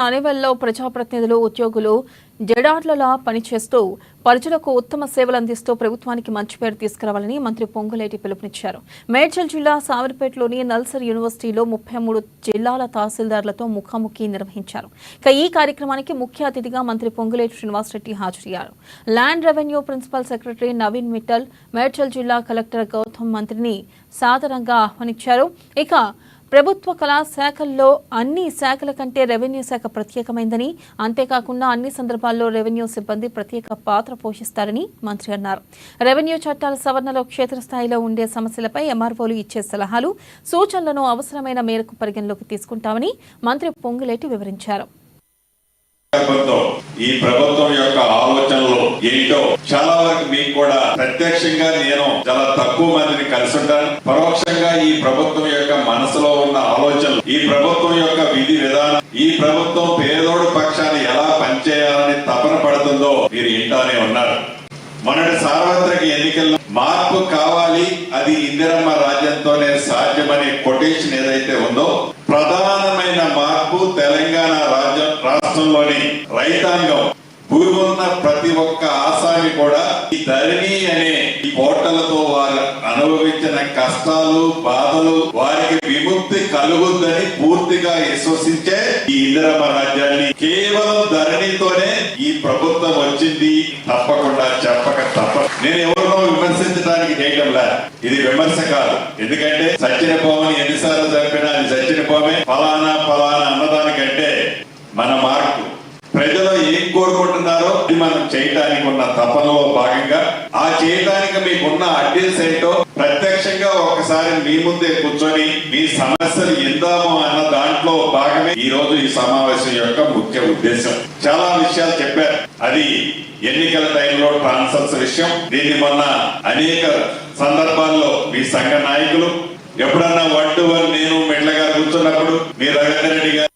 అనివెల్లో ప్రజాప్రతినిధులు ఉద్యోగులు జడార్లలా పనిచేస్తూ ప్రజలకు ఉత్తమ సేవలు అందిస్తూ ప్రభుత్వానికి మంచి పేరు తీసుకురావాలని మంత్రి పొంగులేటి పిలుపునిచ్చారు. మేడ్చల్ జిల్లా సావర్పేటలోని నల్సార్ యూనివర్సిటీలో 33 జిల్లాల తహసీల్దార్లతో ముఖాముఖి నిర్వహించారు. ఈ కార్యక్రమానికి ముఖ్య అతిథిగా మంత్రి పొంగులేటి శ్రీనివాసరెడ్డి హాజరయ్యారు. Land revenue principal secretary Naveen Mittal, Medchal జిల్లా కలెక్టర్ గౌతమ్ మంత్రిని సాదరంగా ఆహ్వానించారు. ఇక ప్రభుత్వ కళాశాఖల్లో అన్ని శాఖల కంటే రెవెన్యూ శాఖ ప్రత్యేకమైందని, అంతేకాకుండా అన్ని సందర్భాల్లో రెవెన్యూ సిబ్బంది ప్రత్యేక పాత్ర పోషిస్తారని మంత్రి అన్నారు. రెవెన్యూ చట్టాల సవరణలో క్షేత్రస్థాయిలో ఉండే సమస్యలపై ఎంఆర్ఓలు ఇచ్చే సలహాలు, సూచనలను అవసరమైన మేరకు పరిగణలోకి తీసుకుంటామని మంత్రి పొంగులేటి వివరించారు. ఈ ప్రభుత్వం యొక్క ఆలోచనలు ఏంటో చాలా వరకు మీకు కూడా ప్రత్యక్షంగా నేను చాలా తక్కువ మందిని కలిసి ఉంటాను. పరోక్షంగా ఈ ప్రభుత్వం యొక్క మనసులో ఉన్న ఆలోచనలు, ఈ ప్రభుత్వం యొక్క విధి విధానం, ఈ ప్రభుత్వం పేదోడు పక్షాన్ని ఎలా పనిచేయాలని తపన పడుతుందో మీరు ఇంటానే ఉన్నారు. మొన్నటి సార్వత్రిక ఎన్నికల్లో మార్పు కావాలి, అది ఇందిరమ్మ రాజ్యంతోనే సాధ్యమనే కొటేషన్ ఏదైతే ఉందో, ప్రధానమైన మార్పు తెలంగాణ రాష్ట్రంలోని రైతాంగం, భూమి ఉన్న ప్రతి ఒక్క ఆసామి కూడా ఈ ధరణి అనే ఈ పోర్టలతో వారు అనుభవించిన కష్టాలు, బాధలు, వారికి విముక్తి కలుగుద్దని పూర్తిగా విశ్వసించే ఈ ఇందిరమ్మ రాజ్యాన్ని కేవలం ధరణితోనే ఈ ప్రభుత్వం వచ్చింది. తప్పకుండా చెప్పక తప్ప. నేను ఎవరినో విమర్శించడానికి చేయటంలా, ఇది విమర్శ కాదు. ఎందుకంటే సచ్చిన పోమని ఎన్నిసార్లు చంపినా అది సచ్చిన పోమే. ఫలానా ఫలానా అన్నదానికంటే మన మార్పు ప్రజలు ఏం కోరుకుంటున్నారో అది మనం చేయడానికి ఉన్న తపనలో భాగంగా, ఆ చేయడానికి మీకున్న అడ్డీస్ ఏంటో ప్రత్యక్షంగా ఒకసారి మీ ముందే కూర్చొని మీ సమస్యలు ఎందామో అన్న దాంట్లో భాగమే ఈ రోజు ఈ సమావేశం యొక్క ముఖ్య ఉద్దేశం. చాలా విషయాలు చెప్పారు. అది ఎన్నికల టైంలో ట్రాన్స్ఫర్స్ విషయం. దీన్ని మొన్న అనేక సందర్భాల్లో మీ సంఘ నాయకులు ఎప్పుడన్నా 1-to-1 నేను మెట్లగా కూర్చున్నప్పుడు మీ రవీంద్ర రెడ్డి గారు